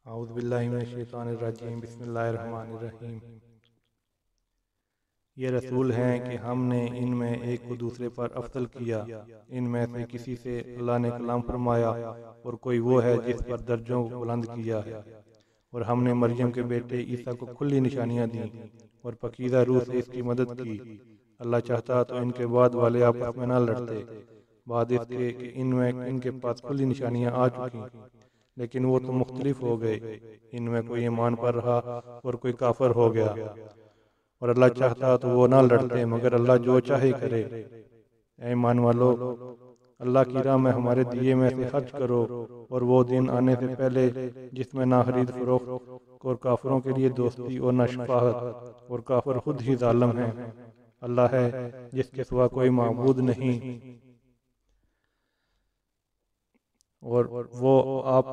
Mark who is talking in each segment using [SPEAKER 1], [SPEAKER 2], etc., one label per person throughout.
[SPEAKER 1] اعوذ باللہ من الشیطان الرجیم، بسم اللہ الرحمن الرحیم۔ یہ رسول ہیں کہ ہم نے ان میں ایک کو دوسرے پر افضل کیا۔ ان میں سے کسی سے اللہ نے کلام فرمایا اور کوئی وہ ہے جس پر درجوں کو بلند کیا ہے۔ اور ہم نے مریم کے بیٹے عیسیٰ کو کھلی نشانیاں دیں اور پاکیزہ روح سے اس کی مدد کی۔ اللہ چاہتا تو ان کے بعد والے آپس میں نہ لڑتے، بعد اس کے کہ ان کے پاس کھلی نشانیاں آ چکی، لیکن وہ تو مختلف ہو گئے۔ ان میں کوئی ایمان پر رہا اور کوئی کافر ہو گیا، اور اللہ چاہتا تو وہ نہ لڑتے، مگر اللہ جو چاہے کرے۔ اے ایمان والو، اللہ کی راہ میں ہمارے دیے میں سے خرچ کرو، اور وہ دن آنے سے پہلے جس میں نہ خرید فروخت اور کافروں کے لیے دوستی اور نہ شفاعت، اور کافر خود ہی ظالم ہیں۔ اللہ ہے جس کے سوا کوئی معبود نہیں، اور وہ آپ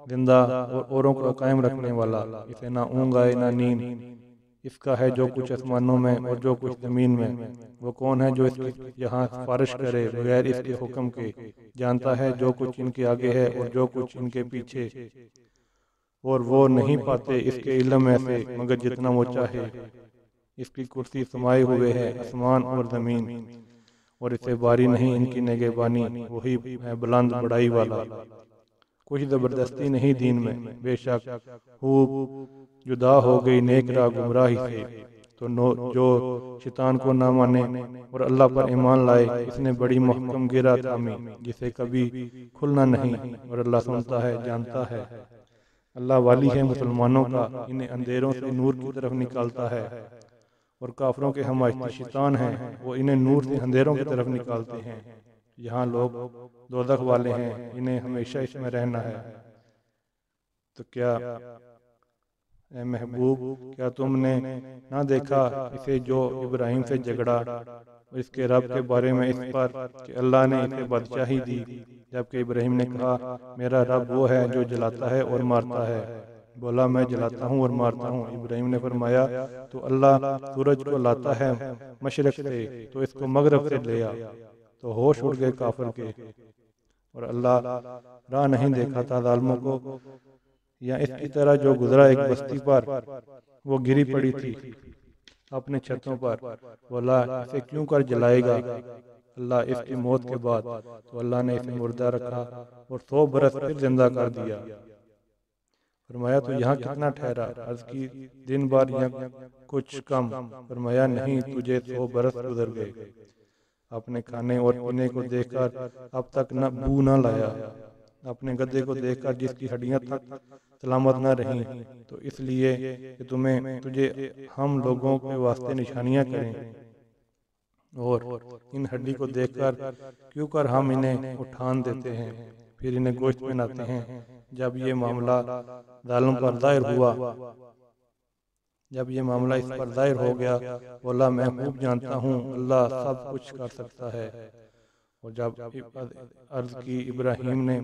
[SPEAKER 1] زندہ اور اوروں کو قائم رکھنے والا، اسے نہ اونگ آئے نہ نیند۔ اس کا ہے جو کچھ آسمانوں میں اور جو کچھ زمین میں۔ وہ کون ہے جو اس کی یہاں سفارش کرے بغیر اس کے حکم کے؟ جانتا ہے جو کچھ ان کے آگے ہے اور جو کچھ ان کے پیچھے، اور وہ نہیں پاتے اس کے علم میں سے مگر جتنا وہ چاہے۔ اس کی کرسی سمائے ہوئے ہے آسمان اور زمین، اور اسے باری نہیں ان کی نگہبانی۔ وہی ہے بلند بڑائی والا۔ کچھ زبردستی نہیں دین میں، بے شک خوب جدا ہو گئی نیک راہ گمراہی سے۔ تو جو شیطان کو نہ مانے اور اللہ پر ایمان لائے، اس نے بڑی محکم گرہ تھامی جسے کبھی کھلنا نہیں، اور اللہ سنتا ہے، جانتا ہے۔ اللہ والی ہے مسلمانوں کا، انہیں اندھیروں سے نور کی طرف نکالتا ہے، اور کافروں کے حمایتی شیطان ہیں، وہ انہیں نور سے اندھیروں کی طرف نکالتے ہیں۔ یہاں لوگ دوزخ والے ہیں، انہیں ہمیشہ اس میں رہنا ہے۔ تو کیا اے محبوب، کیا تم نے نہ دیکھا اسے جو ابراہیم سے جھگڑا اور اس کے رب کے بارے میں اس پر کہ اللہ نے اسے بادشاہی دی، جبکہ ابراہیم نے کہا میرا رب وہ ہے جو جلاتا ہے اور مارتا ہے۔ بولا میں جلاتا ہوں اور مارتا ہوں۔ ابراہیم نے فرمایا تو اللہ سورج کو لاتا ہے مشرق سے تو اس کو مغرب سے لے آ۔ تو ہوش اڑ گئے کافر کے، اور اللہ راہ نہیں دیکھا تھا ظالموں کو۔ یا اس کی طرح جو گزرا ایک بستی پر، وہ گری پڑی تھی اپنے چھتوں پر، بولا اسے کیوں کر جلائے گا اللہ اس کی موت کے بعد؟ تو اللہ نے اسے مردہ رکھا اور 100 برس پھر زندہ کر دیا۔ فرمایا تو یہاں کتنا ٹھہرا؟ عرض کی دن بار یا کچھ کم؟ فرمایا نہیں، تجھے 100 برس گزر گئے۔ اپنے کھانے اور پینے کو دیکھ کر اب تک نہ بو نہ لایا، اپنے گدھے کو دیکھ کر جس کی ہڈیاں تک سلامت نہ رہیں، تو اس لیے کہ تجھے ہم لوگوں کے واسطے نشانیاں کریں، اور ان ہڈی کو دیکھ کر کیوں کر ہم انہیں اٹھان دیتے ہیں، پھر انہیں گوشت بناتے ہیں۔ جب یہ معاملہ ظالم پر ظاہر ہوا، جب یہ معاملہ اس پر ظاہر ہو گیا، بولا میں خوب جانتا ہوں اللہ سب کچھ کر سکتا ہے۔ اور جب عرض کی ابراہیم نے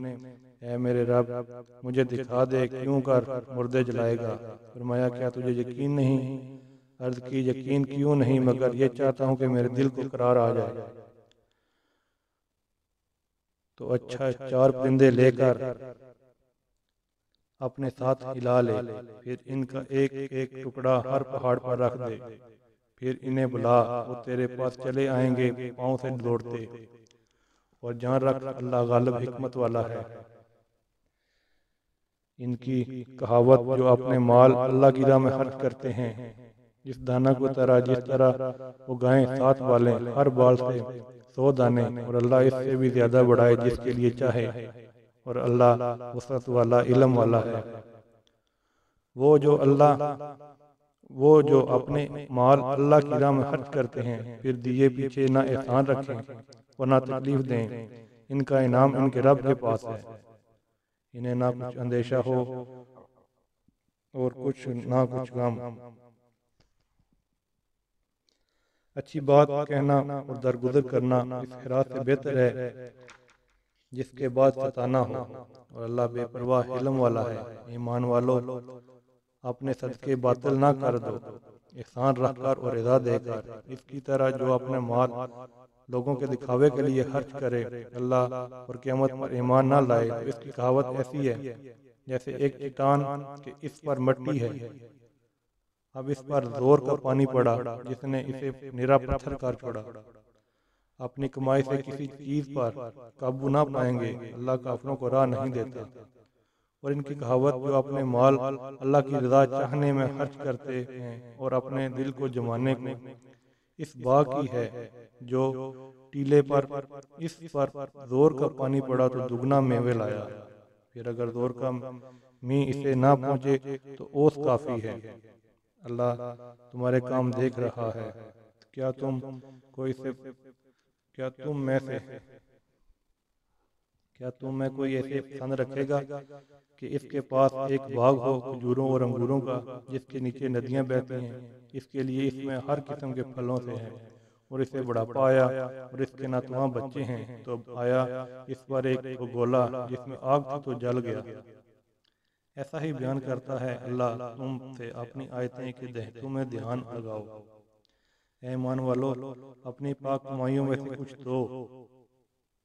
[SPEAKER 1] اے میرے رب، مجھے دکھا دے کیوں کر مردے جلائے گا؟ فرمایا کیا تجھے یقین نہیں؟ عرض کی یقین کیوں نہیں، مگر یہ چاہتا ہوں کہ میرے دل کو قرار آ جائے۔ تو اچھا 4 پرندے لے کر اپنے ساتھ ہلا لے، پھر ان کا ایک ایک ٹکڑا ہر پہاڑ پر رکھ دے، پھر انہیں بلا، وہ تیرے پاس چلے آئیں گے پاؤں سے دوڑتے۔ اور جان رکھ اللہ غالب حکمت والا ہے۔ ان کی کہاوت جو اپنے مال اللہ کی راہ میں خرچ کرتے ہیں، اس دانہ کو طرح جس طرح وہ گائیں 7 بالیں، ہر بال سے 100 دانے، اور اللہ اس سے بھی زیادہ بڑھائے جس کے لیے چاہے، اور اللہ وسعت والا علم والا ہے۔ وہ جو اپنے مال اللہ کی راہ میں خرچ کرتے ہیں، پھر دیے پیچھے نہ احسان رکھیں اور نہ تکلیف دیں، ان کا انعام ان کے رب کے پاس ہے۔ انہیں نہ کچھ اندیشہ ہو اور نہ کچھ غم۔ اچھی بات کہنا اور درگزر کرنا اس خیرات سے بہتر ہے جس کے بعد ستانا ہو، اور اللہ بے پرواہ علم والا ہے۔ ایمان والو، اپنے صدقے باطل نہ کر دو، احسان رکھ کر اور رضا دے کر، اس کی طرح جو اپنے مال لوگوں کے دکھاوے کے لیے خرچ کرے اللہ اور قیامت پر ایمان نہ لائے تو اس کی کہاوت ایسی ہے جیسے ایک چٹان کہ اس پر مٹی ہے، اب اس پر زور کا پانی پڑا، جس نے اسے نرا پتھر کر چھوڑا۔ اپنی کمائی سے کسی چیز پر قابو نہ پائیں گے، اللہ کافروں کو راہ نہیں دیتا۔ اور ان کی کہاوت جو اپنے مال اللہ کی رضا چاہنے میں خرچ کرتے ہیں اور اپنے دل کو جمانے کو اس باغ کی ہے جو ٹیلے پر اس پر زور کا پانی پڑا تو دگنا میوے لایا، پھر اگر زور کا می اسے نہ پہنچے تو اوس کافی ہے۔ اللہ تمہارے کام دیکھ رہا ہے، کیا تم میں کوئی ایسے پسند رکھے گا کہ اس کے پاس ایک باغ ہو کھجوروں اور انگوروں کا جس کے نیچے ندیاں بہتی ہیں، اس کے لیے اس میں ہر قسم کے پھلوں سے ہیں، اور اسے بڑھاپا آیا اور اس کے ناتواں بچے ہیں، تو آیا اس پر ایک گولا جس میں آگ تھی تو جل گیا۔ ایسا ہی بیان کرتا ہے اللہ تم سے اپنی آیتیں کہ تمہیں دھیان لگاؤ۔ اے ایمان والو، اپنی پاک کمائیوں میں سے کچھ دو،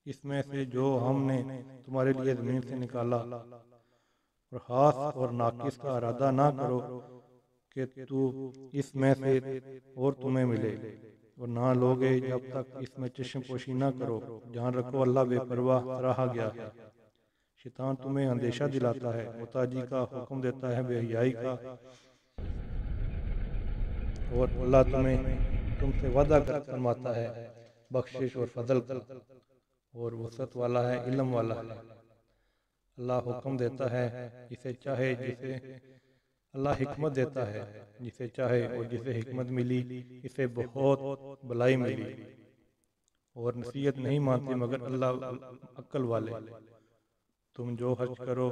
[SPEAKER 1] اس میں سے جو ہم نے تمہارے لیے زمین سے نکالا، اور ہاتھ اور ناقص کا ارادہ نہ کرو کہ تو اس میں سے اور تمہیں ملے، اور نہ لوگے جب تک اس میں چشم پوشی نہ کرو۔ جان رکھو اللہ بے پرواہ سراہا گیا ہے۔ شیطان تمہیں اندیشہ دلاتا ہے، محتاجی کا حکم دیتا ہے، بے حیائی کا، اور اللہ تم سے وعدہ فرماتا ہے بخشش اور فضل کا، اور وسعت والا ہے، علم والا ہے۔ اللہ حکم دیتا ہے جسے چاہے، اللہ حکمت دیتا ہے جسے چاہے، اور جسے حکمت ملی اسے بہت بلائی ملی، اور نصیحت نہیں مانتے مگر اللہ عقل والے۔ تم جو حج کرو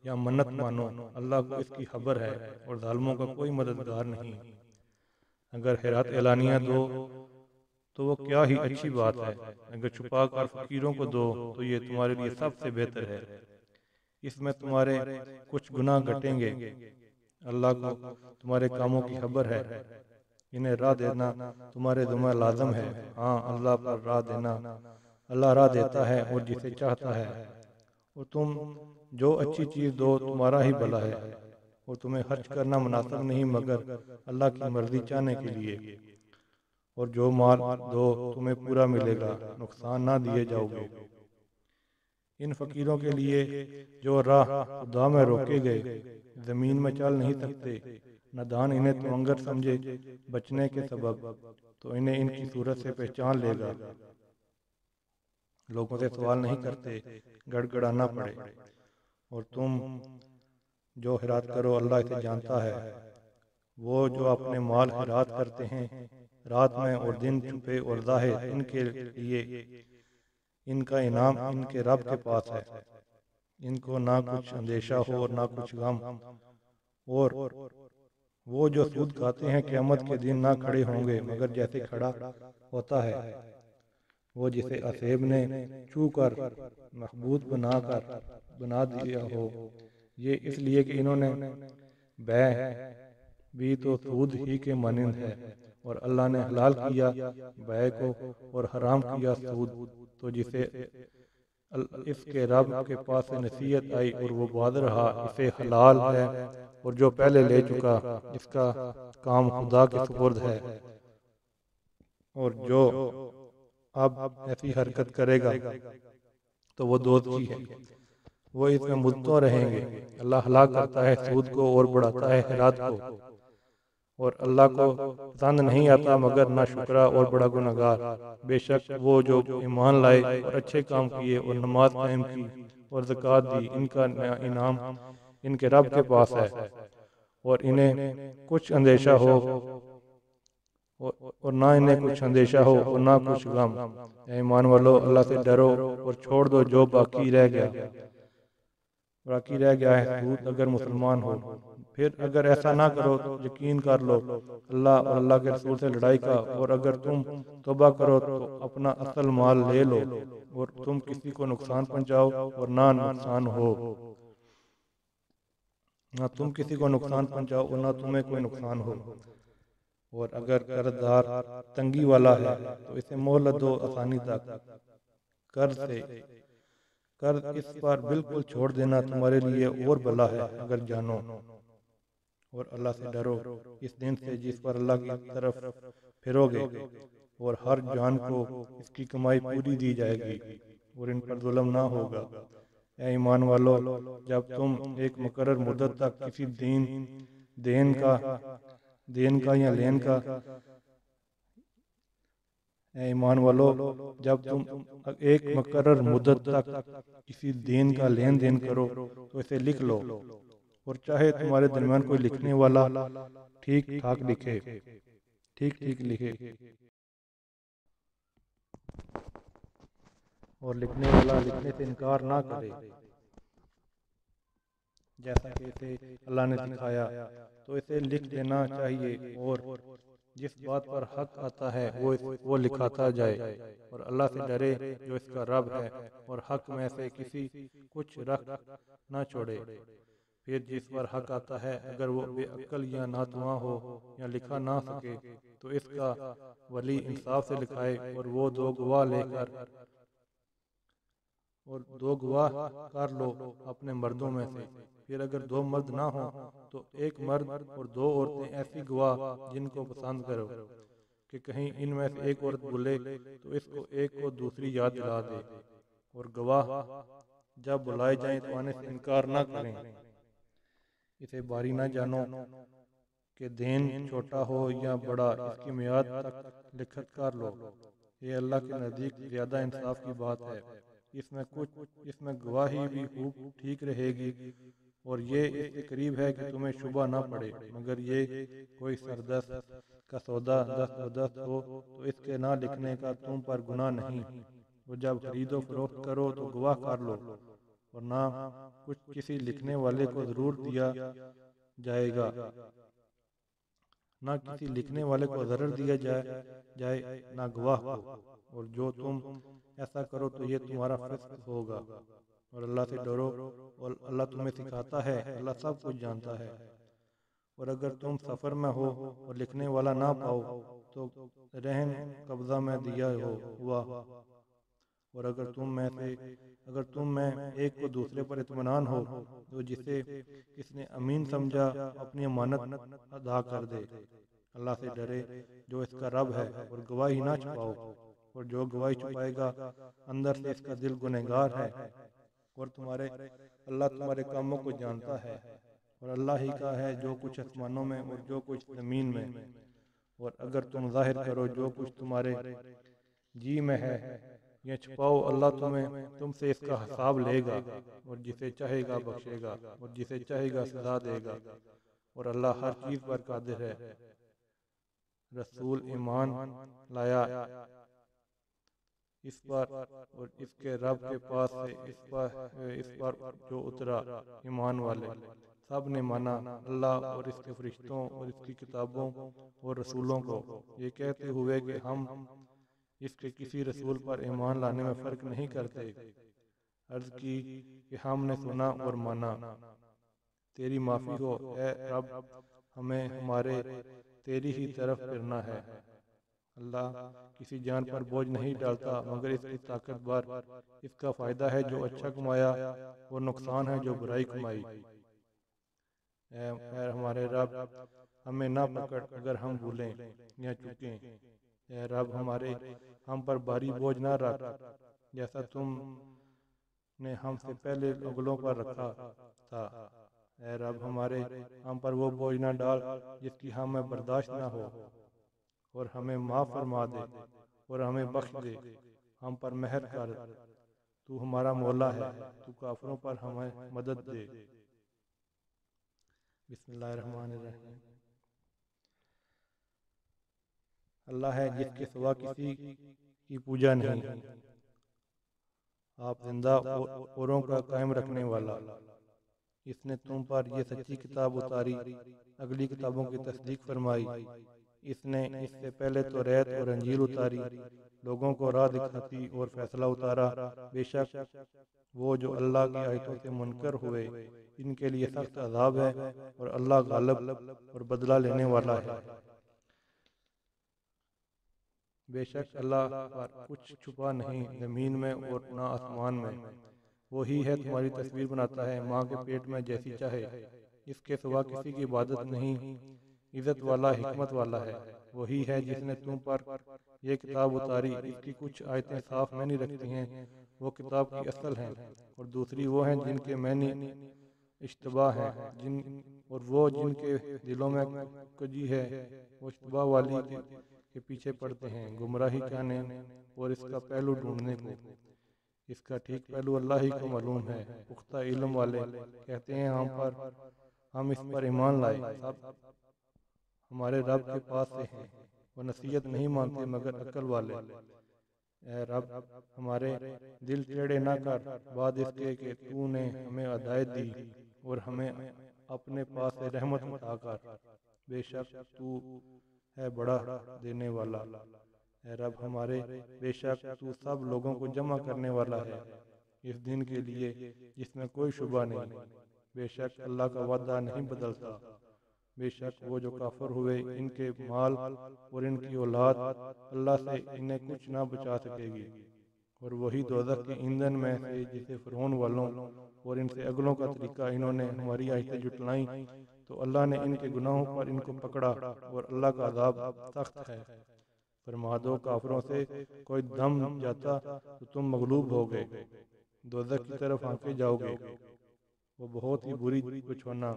[SPEAKER 1] یا منت مانو، اللہ کو اس کی خبر ہے، اور ظالموں کا کوئی مددگار نہیں۔ اگر خیرات اعلانیہ دو تو وہ کیا ہی اچھی بات ہے، اگر چھپا کر فقیروں کو دو تو یہ تمہارے لیے سب سے بہتر ہے، اس میں تمہارے کچھ گناہ گھٹیں گے۔ اللہ کو تمہارے کاموں کی خبر ہے، انہیں راہ دینا تمہارے ذمہ لازم ہے۔ ہاں، اللہ پر راہ دینا، اللہ راہ دیتا ہے اور جسے چاہتا ہے، اور تم جو اچھی چیز دو تمہارا ہی بھلا ہے، اور تمہیں خرچ کرنا مناسب نہیں مگر اللہ کی مرضی چاہنے کے لیے، اور جو مال دو تمہیں پورا ملے گا، نقصان نہ دیے جاؤ گے۔ ان فقیروں کے لیے جو راہ خدا میں روکے گئے، زمین میں چل نہیں سکتے، نادان انہیں توانگر سمجھے بچنے کے سبب، تو انہیں ان کی صورت سے پہچان لے گا۔ لوگوں سے سوال نہیں کرتے، گڑ گڑانا پڑے، اور تم جو خیرات کرو اللہ اسے جانتا ہے۔ وہ جو اپنے مال خیرات کرتے ہیں رات میں اور دن، چھپے اور ظاہر، ان کے لیے ان کا انعام ان کے رب کے پاس ہے، ان کو نہ کچھ اندیشہ ہو اور نہ کچھ غم۔ اور وہ جو سود کھاتے ہیں قیامت کے دن نہ کھڑے ہوں گے مگر جیسے کھڑا ہوتا ہے وہ جسے اسیب نے چو کر محبوط بنا دیا ہو، یہ اس لیے کہ انہوں نے بے بھی تو سود ہی کے مانند ہے، اور اللہ نے حلال کیا بے کو اور حرام کیا سود، تو جسے اس کے رب کے پاس سے نصیحت آئی اور وہ باز رہا، اسے حلال ہے، اور جو پہلے لے چکا اس کا کام خدا کے سپرد ہے، اور جو اب ایسی حرکت کرے گا تو وہ دوزخی ہے، وہ اس میں مدتوں رہیں گے۔ اللہ ہلاک کرتا ہے سود کو اور بڑھاتا ہے خیرات کو، اور اللہ کو پسند نہیں آتا مگر ناشکرا اور بڑا گناہگار۔ بے شک وہ جو ایمان لائے اور اچھے کام کیے اور نماز قائم کی اور زکوٰۃ دی، ان کا انعام ان کے رب کے پاس ہے، اور انہیں کچھ اندیشہ ہو اور نہ انہیں کچھ اندیشہ ہو اور نہ کچھ غم۔ اے ایمان والو، اللہ سے ڈرو اور چھوڑ دو جو باقی رہ گیا ہے سود، اگر مسلمان ہو۔ پھر اگر ایسا نہ کرو تو یقین کر لو اللہ اور اللہ کے رسول سے لڑائی کا، اور اگر تم توبہ کرو تو اپنا اصل مال لے لو، اور تم کسی کو نقصان پہنچاؤ اور نہ تم کسی کو نقصان پہنچاؤ اور نہ تمہیں کوئی نقصان ہو۔ اور اگر قرضدار تنگی والا ہے تو اسے مہلت دو آسانی تک۔ قرض اس پر بالکل چھوڑ دینا تمہارے لیے اور بھلا ہے اگر جانو، اور اللہ سے ڈرو اس دن سے جس پر اللہ کی طرف پھرو گے، اور ہر جان کو اس کی کمائی پوری دی جائے گی اور ان پر ظلم نہ ہوگا۔ اے ایمان والو، جب تم ایک مقرر مدت تک کسی دین کا یا لین کا اے ایمان والو، جب تم ایک مقرر مدت تک کسی دین کا لین دین کرو تو اسے لکھ لو، اور چاہے تمہارے درمیان کوئی لکھنے والا ٹھیک ٹھاک لکھے، اور لکھنے والا لکھنے سے انکار نہ کرے جیسا کہ اسے اللہ نے سکھایا، تو اسے لکھ دینا چاہیے، اور جس بات پر حق آتا ہے وہ لکھاتا جائے، اور اللہ سے ڈرے جو اس کا رب ہے، اور حق میں سے کچھ رکھ نہ چھوڑے۔ پھر جس پر حق آتا ہے اگر وہ بے عقل یا ناتواں ہو یا لکھا نہ سکے تو اس کا ولی انصاف سے لکھائے، اور وہ دو گواہ کر لو اپنے مردوں میں سے۔ پھر اگر دو مرد نہ ہوں تو ایک مرد اور دو عورتیں ایسی گواہ جن کو پسند کرو، کہ کہیں ان میں سے ایک عورت بھولے تو اس کو ایک کو دوسری یاد دلا دے، اور گواہ جب بلائے جائیں تو آنے سے انکار نہ کریں۔ اسے باری نہ جانو کہ دین چھوٹا ہو یا بڑا، اس کی میعاد تک لکھت کر لو، یہ اللہ کے نزدیک زیادہ انصاف کی بات ہے۔ اس میں گواہی بھی خوب ٹھیک رہے گی، اور یہ اس کے قریب ہے کہ تمہیں شبہ نہ پڑے، مگر یہ کوئی سردست کا سودا دست بدست ہو تو اس کے نہ لکھنے کا تم پر گناہ نہیں، اور جب خرید و فروخت کرو تو گواہ کر لو، اور نہ کچھ کسی لکھنے والے کو ضرور دیا جائے گا، نہ کسی لکھنے والے کو ضرر دیا جائے نہ گواہ کو، اور جو تم ایسا کرو تو یہ تمہارا فسق ہوگا، اور اللہ سے ڈرو، اور اللہ تمہیں سکھاتا ہے، اللہ سب کچھ جانتا ہے۔ اور اگر تم سفر میں ہو اور لکھنے والا نہ پاؤ تو رہن قبضہ میں دیا ہوا، اور اگر تم میں ایک کو دوسرے پر اطمینان ہو تو جسے اس نے امین سمجھا اپنی امانت ادا کر دے۔ اللہ سے ڈرے جو اس کا رب ہے، اور گواہی نہ چھپاؤ، اور جو گواہی چھپائے گا اندر سے اس کا دل گنہگار ہے، اور اللہ تمہارے کاموں کو جانتا ہے، اور اللہ ہی کا ہے جو کچھ آسمانوں میں اور جو کچھ زمین میں۔ اور اگر تم ظاہر کرو جو کچھ تمہارے جی میں ہے یا چھپاؤ، اللہ تم سے اس کا حساب لے گا، اور جسے چاہے گا بخشے گا، اور جسے چاہے گا سزا دے گا، اور اللہ ہر چیز پر قادر ہے۔ رسول ایمان لایا اس پر اور اس کے رب کے پاس سے اس پر جو اترا، ایمان والے سب نے مانا اللہ اور اس کے فرشتوں اور اس کی کتابوں اور رسولوں کو، یہ کہتے ہوئے کہ ہم اس کے کسی رسول پر ایمان لانے میں فرق نہیں کرتے۔ عرض کی کہ ہم نے سنا اور مانا، تیری معافی ہو اے رب، ہمیں تیری ہی طرف پھرنا ہے۔ اللہ کسی جان پر بوجھ نہیں ڈالتا مگر اس کی طاقت بار، اس کا فائدہ ہے جو اچھا کمایا اور نقصان ہے جو برائی کمائی۔ اے ہمارے رب، ہمیں نہ پکڑ اگر ہم بھولیں یا چکیں، اے رب ہم پر بھاری بوجھ نہ رکھ جیسا تم نے ہم سے پہلے اگلوں پر رکھا تھا، اے رب ہم پر وہ بوجھ نہ ڈال جس کی ہمیں برداشت نہ ہو، اور ہمیں معاف فرما دے اور ہمیں بخش دے، ہم پر مہر کر، تو ہمارا مولا ہے، تو کافروں پر ہمیں مدد دے۔ بسم اللہ الرحمن الرحیم۔ اللہ ہے جس کے سوا کسی کی پوجا نہیں، آپ زندہ اوروں کا قائم رکھنے والا، اس نے تم پر یہ سچی کتاب اتاری، اگلی کتابوں کی تصدیق فرمائی، اس نے اس سے پہلے توریت اور انجیل اتاری، لوگوں کو راہ دکھاتی اور فیصلہ اتارا، بے شک وہ جو اللہ کی آیتوں سے منکر ہوئے ان کے لیے سخت عذاب ہے، اور اللہ غالب اور بدلہ لینے والا ہے۔ بے شک اللہ پر کچھ چھپا نہیں زمین میں اور نہ آسمان میں، وہی ہے تمہاری تصویر بناتا ہے ماں کے پیٹ میں جیسی چاہے، اس کے سوا کسی کی عبادت نہیں، عزت والا حکمت والا ہے، وہی ہے جس نے تم پر یہ کتاب اتاری، اس کی کچھ آیتیں صاف معنی رکھتی ہیں، وہ کتاب کی اصل ہیں، اور دوسری وہ ہیں جن کے معنی اشتباہ ہیں، اور وہ جن کے دلوں میں کجی ہے وہ اشتباہ والی کے پیچھے پڑتے ہیں، گمراہی چاہنے اور اس کا پہلو ڈھونڈنے کو، اس کا ٹھیک پہلو اللہ ہی کو معلوم ہے۔ پختہ علم والے کہتے ہیں ہم اس پر ایمان لائے، سب ہمارے رب کے پاس سے ہیں، وہ نصیحت نہیں مانتے مگر عقل والے۔ اے رب ہمارے دل ٹیڑھے نہ کر بعد اس کے کہ تو نے ہمیں ہدایت دی، اور ہمیں اپنے پاس سے رحمت عطا کر، بے شک تو ہے بڑا دینے والا۔ اے رب ہمارے بے شک تو سب لوگوں کو جمع کرنے والا ہے اس دن کے لیے جس میں کوئی شبہ نہیں، بے شک اللہ کا وعدہ نہیں بدلتا۔ بے شک وہ جو کافر ہوئے ان کے مال اور ان کی اولاد اللہ سے انہیں کچھ نہ بچا سکے گی، اور وہی دوزخ کے ایندھن میں سے جسے فرعون والوں اور ان سے اگلوں کا طریقہ انہوں نے ہماری آیتیں جھٹلائیں تو اللہ نے ان کے گناہوں پر ان کو پکڑا، اور اللہ کا عذاب سخت ہے۔ فرما دو کافروں سے کوئی دم جاتا تو تم مغلوب ہو گئے، دوزخ کی طرف ہانکے جاؤ گے، وہ بہت ہی بری بچھونا،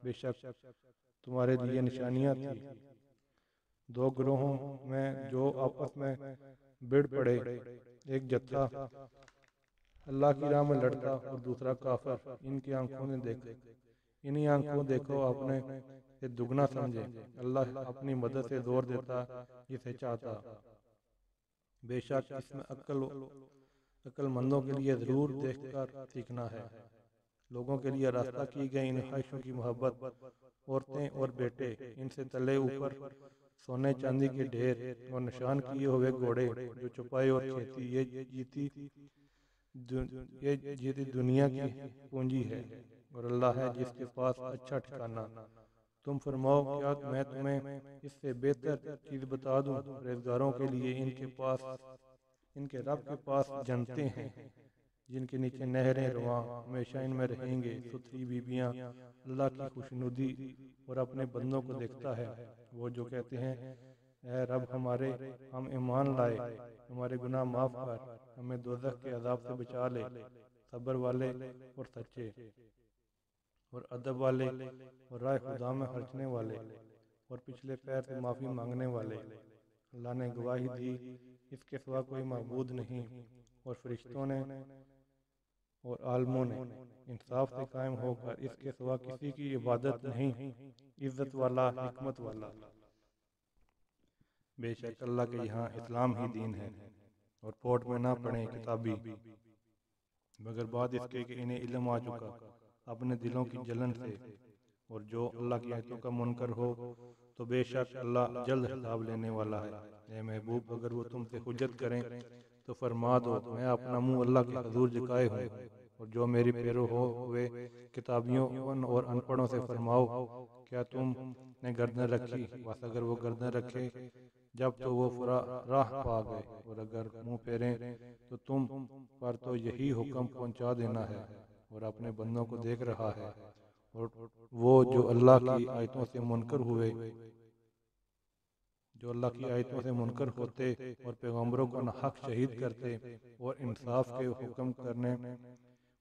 [SPEAKER 1] بے شک تمہارے لیے نشانیاں تھی۔ دو گروہوں میں جو آپس میں بڑ پڑے، ایک جتھا اللہ کی راہ میں لڑتا اور دوسرا کافر، ان کی آنکھوں نے دیکھا، انہی آنکھوں دیکھو اپنے سے دگنا سمجھے، اللہ اپنی مدد سے زور دیتا جسے چاہتا، بے شک اس میں عقل مندوں کے لیے ضرور دیکھ کر سیکھنا ہے۔ لوگوں کے لیے راستہ کی گئی ان خواہشوں کی محبت، عورتیں اور بیٹے، ان سے تلے اوپر سونے چاندی کے ڈھیر اور نشان کیے ہوئے گھوڑے جو چپائی اور کھیتی، یہ جیتی دنیا کی پونجی ہے، اور اللہ ہے جس کے پاس اچھا ٹھکانہ۔ تم فرماؤ کیا میں تمہیں اس سے بہتر چیز بتا دوں؟ پرہیزگاروں کے لیے ان کے رب کے پاس جنتیں ہیں جن کے نیچے نہریں رواں، ہمیشہ ان میں رہیں گے، ستھری بیبیاں، اللہ کی خوشنودی اور اپنے بندوں کو دیکھتا ہے۔ وہ جو کہتے ہیں اے رب ہمارے، ہم ایمان لائے، ہمارے گناہ معاف کر، ہمیں دوزخ کے عذاب سے بچا لے، صبر والے اور سچے اور ادب والے اور راہ خدا میں خرچنے والے اور پچھلے پیر سے معافی مانگنے والے۔ اللہ نے گواہی دی اس کے سوا کوئی معبود نہیں، اور فرشتوں نے اور عالموں نے انصاف سے قائم ہو کر اس کے سوا کسی کی عبادت نہیں، عزت والا حکمت والا۔ بے شک اللہ کے یہاں اسلام ہی دین ہے، اور پورٹ میں نہ پڑھیں کتابی مگر بعد اس کے کہ انہیں علم آ چکا اپنے دلوں کی جلن سے، اور جو اللہ کی آیتوں کا منکر ہو تو بے شک اللہ جلد حساب لینے والا ہے۔ اے محبوب اگر وہ تم سے حجت کریں تو فرما دو میں اپنا منہ اللہ کے حضور جھکائے ہوں، اور جو میری پیرو ہوئے کتابیوں اور ان پڑھوں سے فرماؤ کیا تم نے گردن رکھی، بس اگر وہ گردن رکھے جب تو وہ راہ پا گئے، اور اگر منہ پھیریں تو تم پر تو یہی حکم پہنچا دینا ہے، اور اپنے بندوں کو دیکھ رہا ہے، اور وہ جو اللہ کی آیتوں سے منکر ہوئے، جو اللہ کی آیتوں سے منکر ہوتے اور پیغمبروں کو ناحق شہید کرتے اور انصاف کے حکم کرنے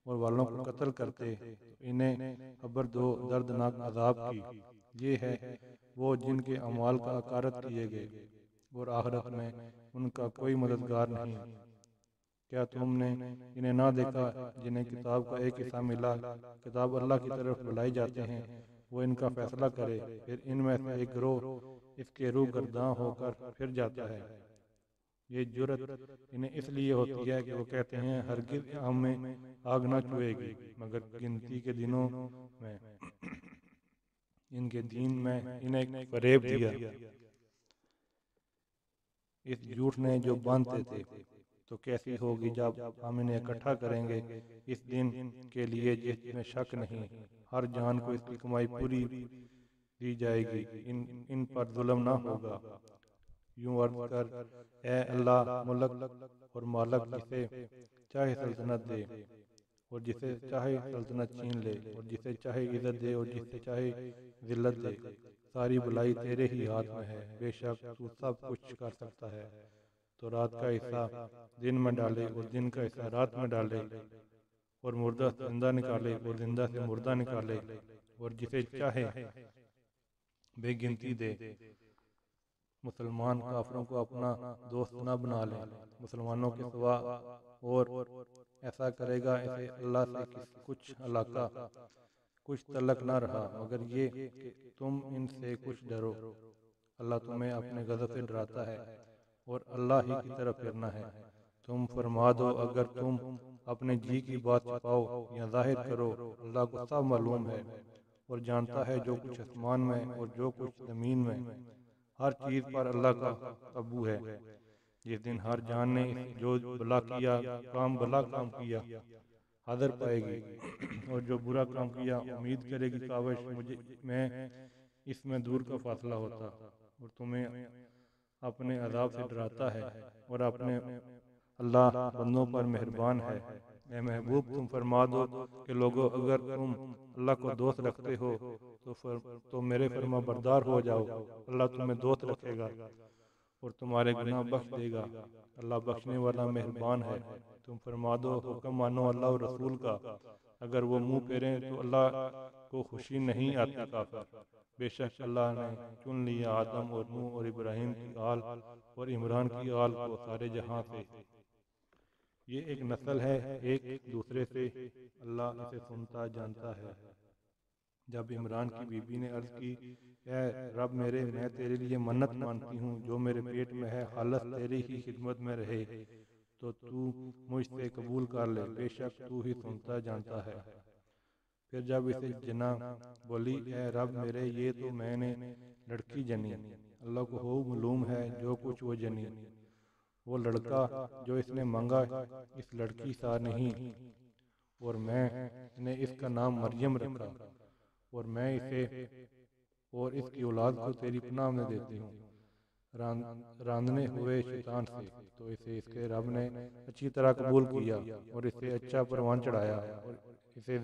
[SPEAKER 1] اور والوں کو قتل کرتے، تو انہیں خبر دو دردناک عذاب کی۔ یہ ہے وہ جن کے اعمال کا اکارت کیے گئے، اور آخرت میں ان کا کوئی مددگار نہیں۔ کیا تم نے انہیں نہ دیکھا جنہیں کتاب کا ایک حصہ ملا، کتاب اللہ کی طرف بلائے جاتے ہیں، وہ ان کا فیصلہ کرے، پھر ان میں سے ایک گروہ اس کے روح گرداں ہو کر پھر جاتا ہے۔ یہ جرت انہیں اس لیے ہوتی ہے کہ وہ کہتے ہیں ہرگز ہمیں آگ نہ چھوئے گی مگر گنتی کے دنوں میں، ان کے دین میں انہیں فریب دیا اس جھوٹ نے جو باندھتے تھے، تو کیسی ہوگی جب ہم انہیں اکٹھا کریں گے اس دن کے لیے جس میں شک نہیں، ہر جان کو اس کی کمائی پوری دی جائے گی، ان پر ظلم نہ ہوگا۔ یوں عرض کر اے اللہ ملک اور مالک جسے چاہے سلطنت دے اور جسے چاہے سلطنت چھین لے اور جسے چاہے عزت دے اور جسے چاہے ذلت دے، ساری بلائی تیرے ہی ہاتھ میں ہے، بے شک تو سب کچھ کر سکتا ہے۔ تو رات کا حصہ دن میں ڈالے اور دن کا حصہ رات میں ڈالے، اور مردہ سے زندہ نکالے اور زندہ سے مردہ نکالے، اور جسے چاہے بے گنتی دے۔ مسلمان کافروں کو اپنا دوست نہ بنا لیں، مسلمانوں کے سوا اور ایسا کرے گا اسے اللہ سے کچھ علاقہ کچھ تعلق نہ رہا مگر یہ کہ تم ان سے کچھ ڈرو۔ اللہ تمہیں اپنے غضب سے ڈراتا ہے اور اللہ ہی کی طرف پھرنا ہے۔ تم فرما دو اگر تم اپنے جی کی بات چھپاؤ یا ظاہر کرو، اللہ کو سب معلوم ہے اور جانتا ہے جو کچھ آسمان میں اور جو کچھ زمین میں، ہر چیز پر اللہ کا قابو ہے۔ جس دن ہر جان نے جو بھلا کام کیا حاضر پائے گی، اور جو برا کام کیا امید کرے گی کاوش میں اس میں دور کا فاصلہ ہوتا، اور تمہیں اپنے عذاب سے ڈراتا ہے اور اپنے اللہ بندوں پر مہربان ہے۔ اے محبوب تم فرما دو کہ لوگو اگر تم اللہ کو دوست رکھتے ہو تو میرے فرما بردار ہو جاؤ، اللہ تمہیں دوست رکھے گا اور تمہارے گناہ بخش دے گا، اللہ بخشنے والا مہربان ہے۔ تم فرما دو حکم مانو اللہ اور رسول کا، اگر وہ منہ پھیریں تو اللہ کو خوشی نہیں آتی کافر۔ بے شک اللہ نے چن لیا آدم اور نوح اور ابراہیم کی آل اور عمران کی آل کو سارے جہاں سے۔ یہ ایک نسل ہے ایک دوسرے سے، اللہ اسے سنتا جانتا ہے۔ جب عمران کی بی بی نے عرض کی اے رب میرے، میں تیرے لیے منت مانتی ہوں جو میرے پیٹ میں ہے خالص تیری ہی خدمت میں رہے، تو مجھ سے قبول کر لے، بے شک تو ہی سنتا جانتا ہے۔ پھر جب اسے جنا بولی اے رب میرے، یہ تو میں نے لڑکی جنی، اللہ کو ہو معلوم ہے جو کچھ وہ جنی، وہ لڑکا جو اس نے مانگا اس لڑکی سا نہیں، اور میں نے اس کا نام مریم رکھا، اور میں اسے اور اس کی اولاد کو تیری پناہ میں دیتی ہوں راندنے ہوئے شیطان سے۔ تو اسے اس کے رب نے اچھی طرح قبول کیا اور اسے اچھا پروان چڑھایا اور اسے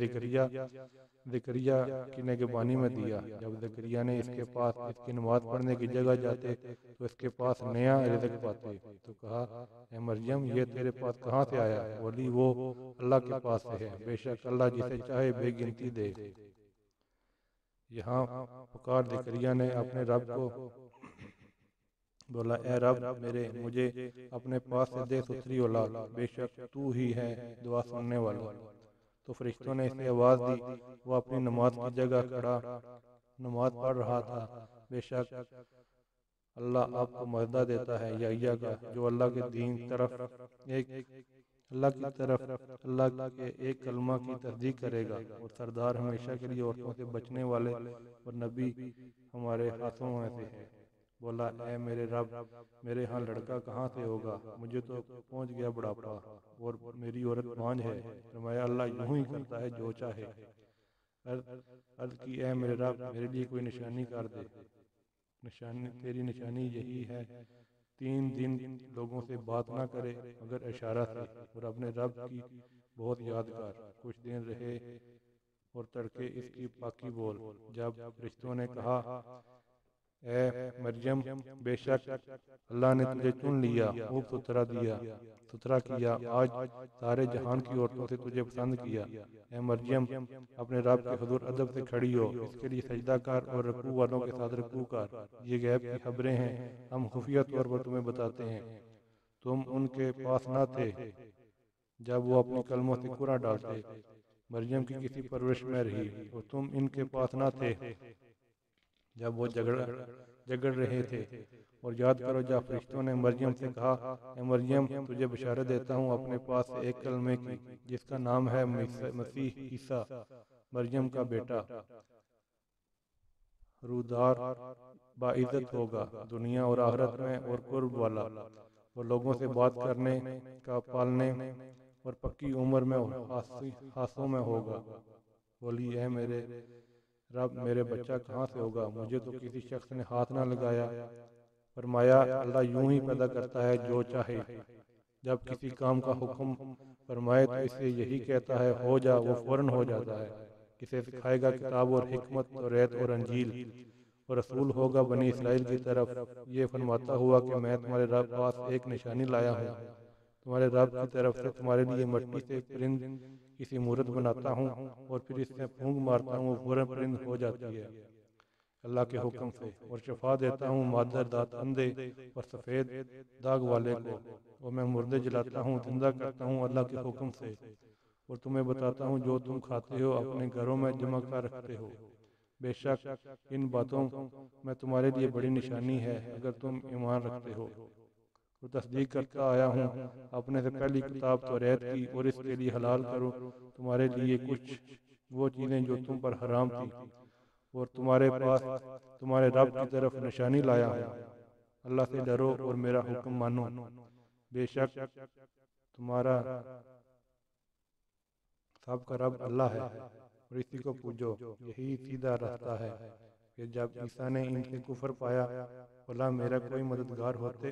[SPEAKER 1] زکریا کی نگہبانی میں دیا۔ جب زکریا نے اس کے پاس اس کی نماز پڑھنے کی جگہ جاتے تو اس کے پاس نیا رزق پاتے، تو کہا اے مریم یہ تیرے پاس کہاں سے آیا؟ بولی وہ اللہ کے پاس سے ہے، بے شک اللہ جسے چاہے بے گنتی دے۔ یہاں پکار زکریا نے اپنے رب کو بولا اے رب میرے، مجھے اپنے پاس سے دے ستھری اولاد، بے شک تو ہی ہے دعا سننے والا۔ تو فرشتوں نے اسے آواز دی، وہ اپنی نماز کی جگہ کھڑا نماز پڑھ رہا تھا، بے شک اللہ آپ کو مزدہ دیتا ہے یحییٰ کا، جو اللہ کے دین طرف اللہ کے ایک کلمہ کی تصدیق کرے گا، اور سردار ہمیشہ کے لیے عورتوں سے بچنے والے اور نبی ہمارے ہاتھوں میں سے ہے۔ بولا اے میرے رب میرے ہاں لڑکا کہاں سے ہوگا؟ مجھے تو پہنچ گیا بڑھاپا اور میری عورت بانجھ ہے۔ فرمایا اللہ یوں ہی کرتا ہے جو چاہے۔ عرض کی اے میرے رب میرے لیے کوئی نشانی کر دے۔ تیری نشانی یہی ہے 3 دن لوگوں سے بات نہ کرے مگر اشارہ سے، اور اپنے رب کی بہت یاد کر، کچھ دن رہے اور تڑکے اس کی پاکی بول۔ جب فرشتوں نے کہا اے مریم بے شک اللہ نے تجھے چن لیا، خوب ستھرا کیا، آج سارے جہان کی عورتوں سے تجھے پسند کیا، اے مریم اپنے رب کے حضور ادب سے کھڑی ہو، اس کے لیے سجدہ کر اور رکوع والوں کے ساتھ رکوع کر۔ یہ غیب کی خبریں ہیں، ہم خفیہ طور پر تمہیں بتاتے ہیں، تم ان کے پاس نہ تھے جب وہ اپنی کلموں سے کرا ڈالتے، مریم کی کسی پرورش میں رہی، اور تم ان کے پاس نہ تھے جب وہ جگڑ رہے تھے۔ اور یاد کرو جب فرشتوں نے مریم سے کہا اے مریم تجھے بشارت دیتا ہوں اپنے پاس سے ایک کلمے کی جس کا نام ہے مسیح عیسیٰ، مریم کا بیٹا، رودار باعزت ہوگا دنیا اور آخرت میں، اور قرب والا، اور لوگوں سے بات کرنے کا پالنے اور پکی عمر میں ہاتھوں میں ہوگا۔ بولی اے میرے رب میرے بچہ کہاں سے ہوگا؟ مجھے تو کسی شخص نے ہاتھ نہ لگایا فرمایا اللہ یوں ہی پیدا کرتا ہے جو چاہے، جب کسی کام کا حکم فرمائے تو اسے یہی کہتا ہے ہو جا، وہ فوراً ہو جاتا ہے۔ کسے سکھائے گا کتاب اور حکمت، توریت اور انجیل، اور رسول ہوگا بنی اسرائیل کی طرف، یہ فرماتا ہوا کہ میں تمہارے رب پاس ایک نشانی لایا ہوں، تمہارے رب کی طرف سے تمہارے لیے مٹی سے پرند کی سی مورت بناتا ہوں، اور پھر اس سے پھونک مارتا ہوں، وہ فوراً پرند ہو جاتی ہے اللہ کے حکم سے، اور شفا دیتا ہوں مادر دانت اندھے اور سفید داغ والے کو، اور میں مردے جلاتا ہوں، زندہ کرتا ہوں اللہ کے حکم سے، اور تمہیں بتاتا ہوں جو تم کھاتے ہو اپنے گھروں میں جمع کر رکھتے ہو۔ بے شک ان باتوں میں تمہارے لیے بڑی نشانی ہے اگر تم ایمان رکھتے ہو۔ اور تصدیق کرتا آیا ہوں اپنے سے پہلی کتاب توریت کی، اور اس کے لیے حلال کرو تمہارے لیے کچھ وہ چیزیں جو تم پر حرام تھی، اور تمہارے پاس تمہارے رب کی طرف نشانی لایا ہوں۔ اللہ سے ڈرو اور میرا حکم مانو، بے شک تمہارا سب کا رب اللہ ہے، اور اسی کو پوجو، یہی سیدھا راستہ ہے۔ پھر جب عیسیٰ نے ان سے کفر پایا، بولا میرا کوئی مددگار ہوتے،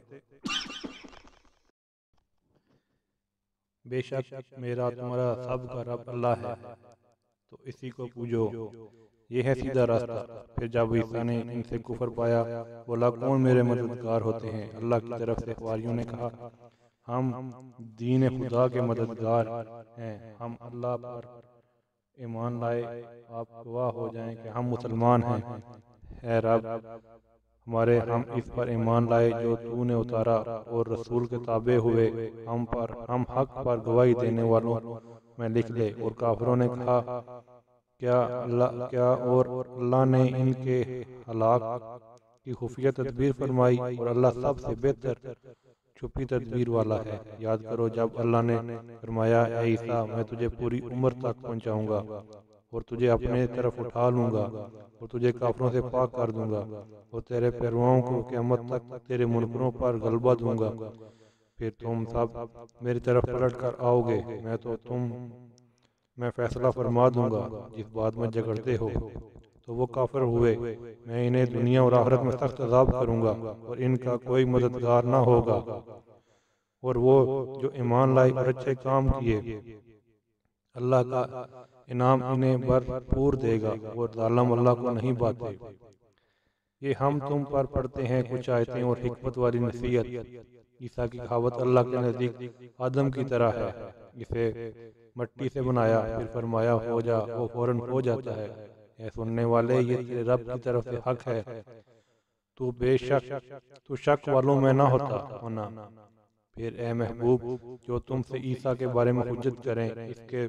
[SPEAKER 1] بے شک میرا تمہارا سب کا رب اللہ ہے، تو اسی کو پوجو، یہ ہے سیدھا راستہ۔ پھر جب عیسیٰ نے ان سے کفر پایا، بولا کون میرے مددگار ہوتے ہیں؟ اللہ کی طرف سے حواریوں نے کہا ہم دین خدا کے مددگار ہیں، ہم اللہ پر ایمان لائے، آپ گواہ ہو جائیں کہ ہم مسلمان ہیں۔ اے رب ہمارے، ہم اس پر ایمان لائے جو تو نے اتارا، اور رسول کے تابع ہوئے، ہم حق پر گواہی دینے والوں میں لکھ لے۔ اور کافروں نے کہا کیا اور اللہ نے ان کے ہلاک کی خفیہ تدبیر فرمائی، اور اللہ سب سے بہتر چھپی تدبیر والا ہے۔ یاد کرو جب اللہ نے فرمایا اے عیسیٰ میں تجھے پوری عمر تک پہنچاؤں گا، اور تجھے اپنے طرف اٹھا لوں گا، اور تجھے کافروں سے پاک کر دوں گا، اور تیرے پیرووں کو قیامت تک تیرے منکروں پر غلبہ دوں گا، پھر تم سب میری طرف پلٹ کر آؤ گے، میں فیصلہ فرما دوں گا جس بات میں جھگڑتے ہو۔ تو وہ کافر ہوئے، میں انہیں دنیا اور آخرت میں سخت عذاب کروں گا، اور ان کا کوئی مددگار نہ ہوگا۔ اور وہ جو ایمان لائے اور اچھے کام کیے، اللہ کا انعام انہیں بھرپور دے گا، اور ظالم اللہ کو نہیں پاتے۔ یہ ہم تم پر پڑھتے ہیں کچھ آیتیں اور حکمت والی نصیحت۔ عیسیٰ کی کہاوت اللہ کے نزدیک آدم کی طرح ہے، اسے مٹی سے بنایا، پھر فرمایا ہو جا، وہ فوراً ہو جاتا ہے۔ اے سننے والے، یہ تیرے رب کی طرف سے حق ہے، تو شک والوں میں نہ ہونا۔ پھر اے محبوب جو تم سے عیسیٰ کے بارے میں حجت کریں اس کے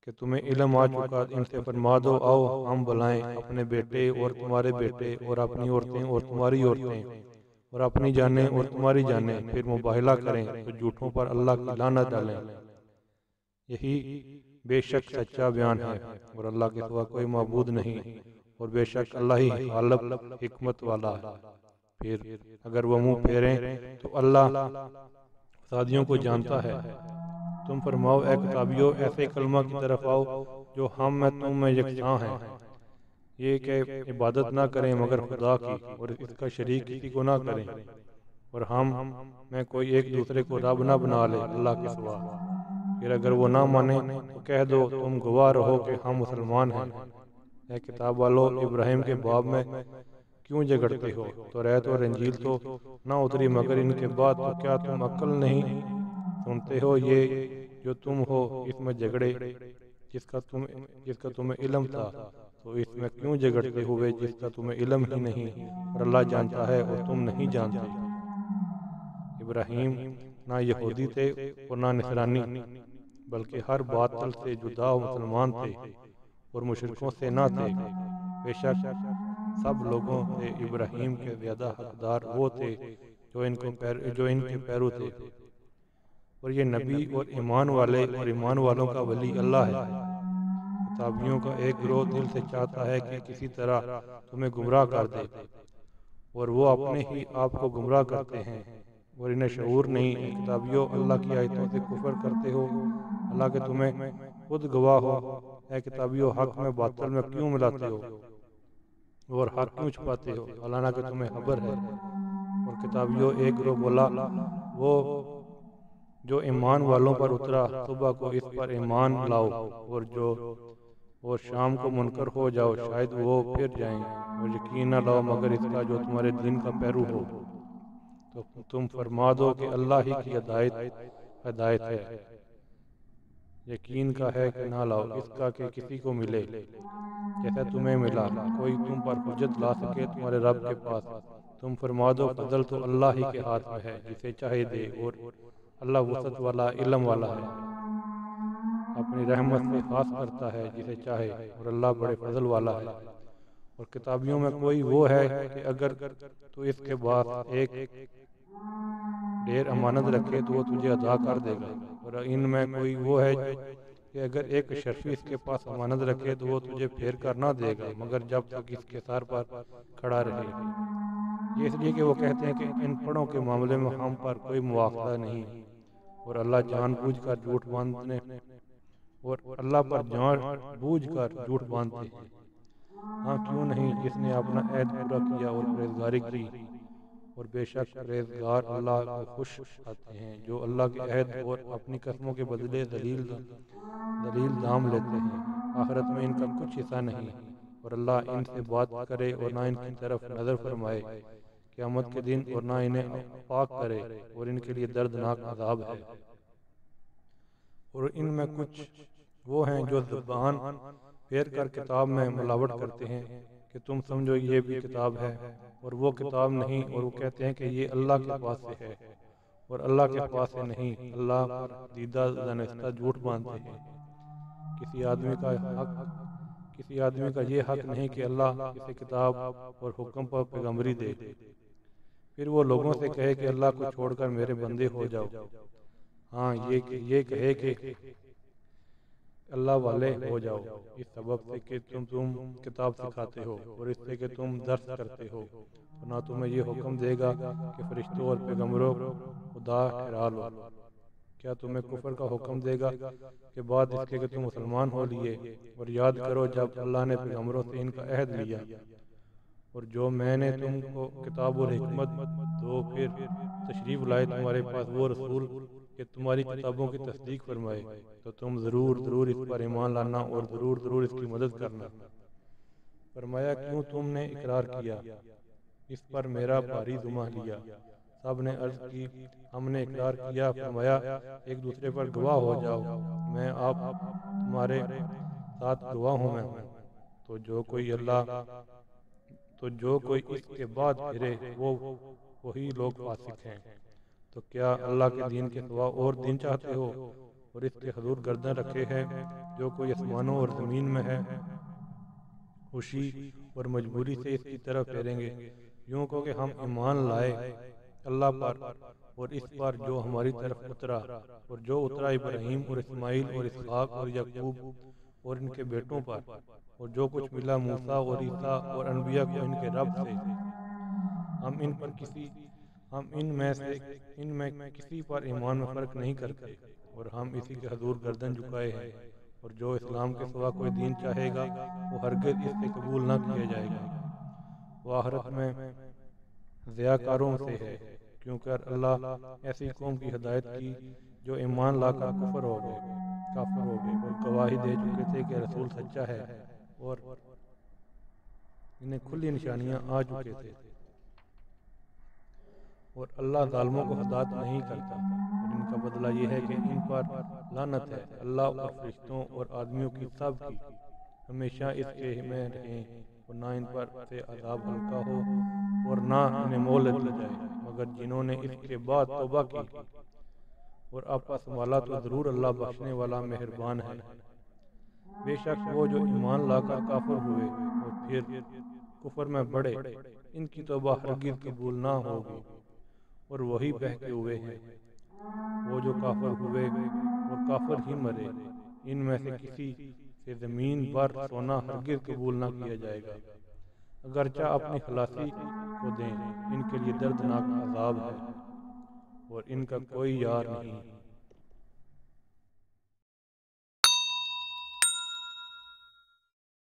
[SPEAKER 1] کہ تمہیں علم آ چکا، ان سے فرما دو آؤ ہم بلائیں اپنے بیٹے اور تمہارے بیٹے، اور اپنی عورتیں اور تمہاری عورتیں، اور اپنی جانیں اور تمہاری جانیں، پھر مباہلہ کریں تو جھوٹوں پر اللہ کی لعنت ڈالیں۔ یہی بے شک سچا بیان ہے، اور اللہ کے سوا کوئی معبود نہیں، اور بے شک اللہ ہی غالب حکمت والا ہے۔ پھر اگر وہ منہ پھیریں تو اللہ فسادیوں کو جانتا ہے۔ تم فرماؤ اے کتابیو ایسے کلمہ کی طرف آؤ جو ہم میں تم میں یکساں ہیں، یہ کہ عبادت نہ کریں مگر خدا کی، اور اس کا شریک کسی کو نہ کریں، اور ہم میں کوئی ایک دوسرے کو رب نہ بنا لے اللہ کے سوا۔ پھر اگر وہ نہ مانے تو کہہ دو تم گواہ رہو کہ ہم مسلمان ہیں۔ اے کتاب والو، ابراہیم کے باب میں کیوں جھگڑتے ہو؟ توریت اور انجیل تو نہ اتری مگر ان کے بعد، تو کیا تم عقل نہیں سنتے ہو؟ یہ جو تم ہو اس میں جھگڑے جس کا تمہیں علم تھا، تو اس میں کیوں جھگڑتے ہوئے جس کا تمہیں علم ہی نہیں، اور اللہ جانتا ہے اور تم نہیں جانتے۔ ابراہیم نہ یہودی تھے اور نہ نصرانی، بلکہ ہر باطل سے جدا مسلمان تھے اور مشرکوں سے نہ تھے۔ بے شک سب لوگوں سے ابراہیم کے زیادہ حقدار وہ تھے جو ان کے پیرو تھے، اور یہ نبی اور ایمان والے اور ایمان والوں کا ولی اللہ ہے۔ کتابیوں کا ایک گروہ دل سے چاہتا ہے کہ کسی طرح تمہیں گمراہ کر دے، اور وہ اپنے ہی آپ کو گمراہ کرتے ہیں، اور انہیں شعور نہیں۔ اے کتابیوں اللہ کی آیتوں سے کفر کرتے ہو، حالانکہ تمہیں خود گواہ ہو۔ اے کتابیوں حق میں باطل میں کیوں ملاتے ہو؟ اور حق کیوں چھپاتے ہو حالانکہ تمہیں خبر ہے۔ اور کتابیوں ایک گروہ بولا وہ جو ایمان والوں پر اترا صبح کو اس پر ایمان لاؤ، اور شام کو منکر ہو جاؤ شاید وہ پھر جائیں، اور یقین نہ لاؤ مگر اس کا جو تمہارے دین کا پیرو ہو، تو تم فرما دو کہ اللہ ہی کی ہدایت ہے، یقین کا ہے کہ نہ لاؤ اس کا کہ کسی کو ملے جیسا تمہیں ملا، کوئی تم پر حجت لا سکے تمہارے رب کے پاس، تم فرما دو فضل تو اللہ ہی کے ہاتھ میں ہے جسے چاہے دے، اور اللہ وسعت والا علم والا ہے، اپنی رحمت سے خاص کرتا ہے جسے چاہے، اور اللہ بڑے فضل والا ہے۔ اور کتابیوں میں کوئی وہ ہے کہ اگر تو اس کے بعد ایک ڈھیر امانت رکھے تو وہ تجھے ادا کر دے گا، اور ان میں کوئی وہ ہے کہ اگر ایک اشرفی اس کے پاس امانت رکھے تو وہ تجھے پھیر کر نہ دے گا مگر جب تک اس کے سر پر کھڑا رہے۔ یہ اس لیے کہ وہ کہتے ہیں کہ ان پڑھوں کے معاملے میں ہم پر کوئی مواخذہ نہیں، اور اللہ جان بوجھ کر جھوٹ باندھنے اور اللہ پر جان بوجھ کر جھوٹ باندھتے ہیں۔ ہاں کیوں نہیں، جس نے اپنا عہد پورا کیا اور پرہیزگاری کی، اور بے شک پرہیزگار اللہ کو خوش آتے ہیں، جو اللہ کے عہد اور اپنی قسموں کے بدلے ذلیل دام لیتے ہیں، آخرت میں ان کا کچھ حصہ نہیں، اور اللہ ان سے بات کرے اور نہ ان کی طرف نظر فرمائے قیامت کے دن، اور نہ انہیں پاک کرے، اور ان کے لیے دردناک عذاب ہے۔ اور ان میں کچھ وہ ہیں جو زبان پھیر کر کتاب میں ملاوٹ کرتے ہیں کہ تم سمجھو یہ بھی کتاب ہے، اور وہ کتاب نہیں، اور وہ کہتے ہیں کہ یہ اللہ کے پاس سے ہے، اور اللہ کے پاس سے نہیں، اللہ پر دیدہ زنستہ جھوٹ باندھتے ہیں۔ کسی آدمی کا یہ حق نہیں کہ اللہ اسے کتاب اور حکم پر پیغمبری دے، پھر وہ لوگوں سے کہے کہ اللہ کو چھوڑ کر میرے بندے ہو جاؤ۔ ہاں یہ کہے کہ اللہ والے ہو جاؤ، اس سبب سے کہ تم کتاب سکھاتے ہو، اور اس سے کہ تم درس کرتے ہو، اور نہ تمہیں یہ حکم دے گا کہ فرشتوں اور پیغمبروں خدا ٹھہرا لو۔ کیا تمہیں کفر کا حکم دے گا کہ بعد اس کے کہ تم مسلمان ہو لیے؟ اور یاد کرو جب اللہ نے پیغمبروں سے ان کا عہد لیا، اور جو میں نے تم کو کتاب اور حکمت دو، پھر تشریف لائے تمہارے پاس وہ رسول کہ تمہاری کتابوں کی تصدیق فرمائے، تو تم ضرور اس پر ایمان لانا اور ضرور اس کی مدد کرنا۔ فرمایا کیوں تم نے اقرار کیا اس پر میرا بھاری ذمہ لیا؟ سب نے عرض کی ہم نے اقرار کیا۔ فرمایا ایک دوسرے پر گواہ ہو جاؤ، میں آپ تمہارے ساتھ گواہ ہوں میں ہوں۔ تو جو کوئی اس کے بعد پھرے وہی لوگ فاسق ہیں۔ تو کیا اللہ کے دین کے سوا اور دین چاہتے ہو، اور اس کے حضور گردن رکھے ہے جو کوئی آسمانوں اور زمین میں ہے، خوشی اور مجبوری سے اس کی طرف پھیریں گے، یوں کو کہ ہم ایمان لائے اللہ پر اور اس پر جو ہماری طرف اترا، اور جو اترا ابراہیم اور اسماعیل اور اسحاق اور یعقوب اور ان کے بیٹوں پر، اور جو کچھ ملا موسیٰ اور عیسیٰ اور انبیاء کو ان کے رب سے، ہم ان میں کسی پر ایمان میں فرق نہیں کرتے، اور ہم اسی کے حضور گردن جھکائے ہیں، اور جو اسلام کے سوا کوئی دین چاہے گا وہ ہرگز اس سے قبول نہ کیا جائے گا، وہ آخرت میں ضیاءکاروں سے ہے، کیونکہ اللہ ایسی قوم کی ہدایت کی جو ایمان لا کر کافر ہو گئے اور گواہی دے چکے تھے کہ رسول سچا ہے، اور انہیں کھلی نشانیاں آ چکے تھے، اور اللہ ظالموں کو ہدایت نہیں کرتا، اور ان کا بدلہ یہ ہے کہ ان پر لعنت ہے، اللہ اور فرشتوں اور آدمیوں کی سب کی، ہمیشہ اس کے میں رہیں، اور نہ ان پر سے عذاب ہلکا ہو اور نہ انہیں مہلت دی جائے، مگر جنہوں نے اس کے بعد توبہ کی اور آپا سنبھالا تو ضرور اللہ بخشنے والا مہربان ہے۔ بے شک وہ جو ایمان لا کر کافر ہوئے اور پھر کفر میں بڑھے، ان کی توبہ ہرگز قبول نہ ہوگی، اور وہی بہکے ہوئے ہیں وہ جو کافر ہوئے اور کافر ہی مرے، ان میں سے کسی سے زمین بر سونا ہرگز قبول نہ کیا جائے گا، اگرچہ اپنی خلاصی کو دیں، ان کے لیے دردناک عذاب ہے، اور ان کا کوئی یار نہیں۔